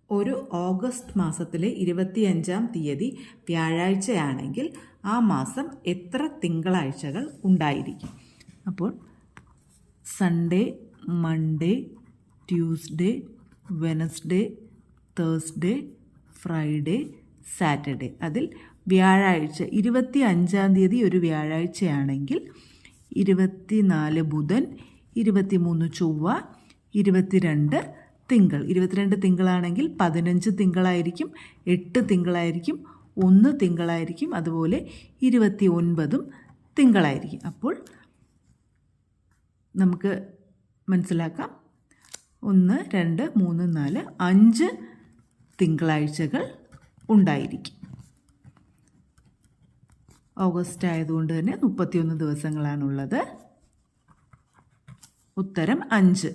ഒരു ഓഗസ്റ്റ് മാസത്തിലെ 25-ാം തീയതി വ്യാഴാഴ്ചയാണെങ്കിൽ ആ മാസം എത്ര തിങ്കളാഴ്ചകൾ ഉണ്ടായിരിക്കും? അപ്പോൾ Sunday, Monday, Tuesday, Wednesday, Thursday, Friday, Saturday. അതിൽ വ്യാഴാഴ്ച 25-ാം തീയതി ഒരു വ്യാഴാഴ്ചയാണെങ്കിൽ 24 ബുധൻ, 23 ചൊവ്വ, 22 തിങ്കൾ. 22 തിങ്കളാണെങ്കിൽ 15 തിങ്കളായിരിക്കും, 8 തിങ്കളായിരിക്കും, 1 തിങ്കളായിരിക്കും, അതുപോലെ 29 തിങ്കളായിരിക്കും. അപ്പോൾ നമുക്ക് മനസ്സിലാക്കാം, 1, 2, 3, 4, 5 തിങ്കളാഴ്ചകൾ ഉണ്ടായിരിക്കും. ഓഗസ്റ്റ് ആയതുകൊണ്ട് തന്നെ 31 ദിവസങ്ങളാണുള്ളത്. ഉത്തരം 5.